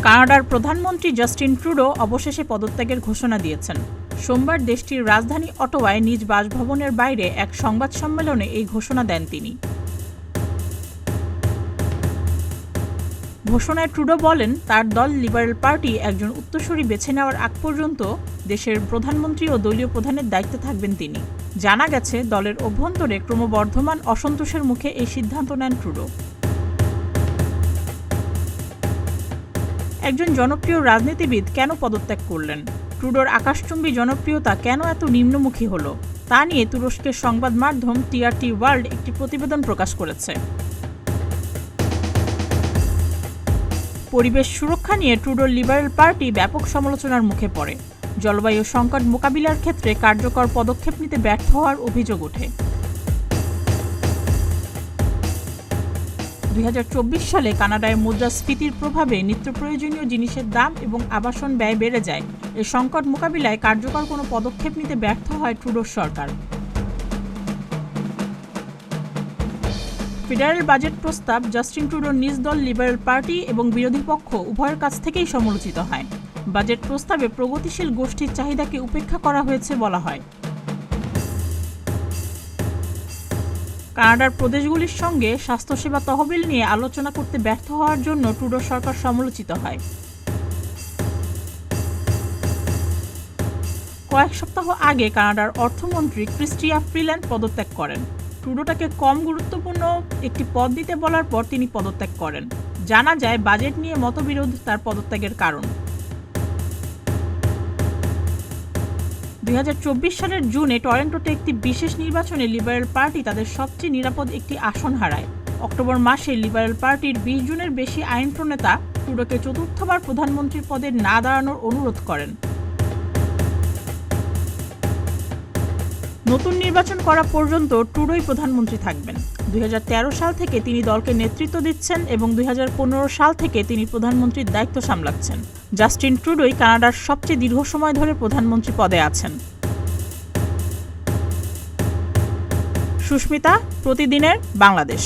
কানাডার প্রধানমন্ত্রী Justin Trudeau অবশেষে পদত্যাগের ঘোষণা দিয়েছেন। সোমবার দেশটির রাজধানী অটোয়ায় নিজ বাসভবনের বাইরে এক সংবাদ সম্মেলনে এই ঘোষণা দেন তিনি। ঘোষণায় ট্রুডো বলেন, তার দল লিবারেল পার্টি একজন উত্তরসূরি বেছে নেওয়ার আগ পর্যন্ত দেশের প্রধানমন্ত্রী ও দলীয় প্রধানের দায়িত্বে থাকবেন তিনি। জানা গেছে, দলের অভ্যন্তরে ক্রমবর্ধমান অসন্তোষের মুখে এই সিদ্ধান্ত নেন ট্রুডো। একজন জনপ্রিয় রাজনীতিবিদ কেন পদত্যাগ করলেন? ট্রুডোর আকাশচুম্বী জনপ্রিয়তা কেন এত নিম্নমুখী হলো? তা নিয়ে তুরস্কের সংবাদ মাধ্যম টিআরটি ওয়ার্ল্ড একটি প্রতিবেদন প্রকাশ করেছে। পরিবেশ সুরক্ষা নিয়ে ট্রুডোর লিবারেল পার্টি ব্যাপক সমালোচনার মুখে পড়ে। জলবায়ু সংকট মোকাবিলার ক্ষেত্রে কার্যকর পদক্ষেপ নিতে ব্যর্থ হওয়ার অভিযোগ ওঠে। 2024 সালে কানাডায় মুদ্রাস্ফীতির প্রভাবে নিত্যপ্রয়োজনীয় জিনিসের দাম এবং আবাসন ব্যয় বেড়ে যায়। এই সংকট মোকাবিলায় কার্যকর কোনো পদক্ষেপ নিতে ব্যর্থ হয় ট্রুডোর সরকার। ফেডারেল বাজেট প্রস্তাব জাস্টিন ট্রুডোর নিজ দল লিবারেল পার্টি এবং বিরোধী পক্ষ উভয়ের কাছ থেকেই সমালোচিত হয়। বাজেট প্রস্তাবে প্রগতিশীল গোষ্ঠীর চাহিদাকে উপেক্ষা করা হয়েছে বলা হয়। কানাডার প্রদেশগুলির সঙ্গে স্বাস্থ্যসেবা তহবিল নিয়ে আলোচনা করতে ব্যর্থ হওয়ার জন্য ট্রুডোর সরকার সমালোচিত হয়। কয়েক সপ্তাহ আগে কানাডার অর্থমন্ত্রী ক্রিস্টিয়া ফ্রিল্যান্ড পদত্যাগ করেন। ট্রুডোটাকে কম গুরুত্বপূর্ণ একটি পদ দিতে বলার পর তিনি পদত্যাগ করেন। জানা যায়, বাজেট নিয়ে মতবিরোধ তার পদত্যাগের কারণ। 2024 সালের জুনে টরন্টোতে একটি বিশেষ নির্বাচনে লিবারেল পার্টি তাদের সবচেয়ে নিরাপদ একটি আসন হারায়। অক্টোবর মাসে লিবারেল পার্টির 20 জনের বেশি আইন প্রণেতা ট্রুডোকে চতুর্থবার প্রধানমন্ত্রীর পদে না দাঁড়ানোর অনুরোধ করেন। নতুন নির্বাচন করা পর্যন্ত ট্রুডোই প্রধানমন্ত্রী থাকবেন। 2013 সাল থেকে তিনি দলকে নেতৃত্ব দিচ্ছেন এবং 2015 সাল থেকে তিনি প্রধানমন্ত্রীর দায়িত্ব সামলাচ্ছেন। জাস্টিন ট্রুডোই কানাডার সবচেয়ে দীর্ঘ সময় ধরে প্রধানমন্ত্রী পদে আছেন। সুস্মিতা, প্রতিদিনের বাংলাদেশ।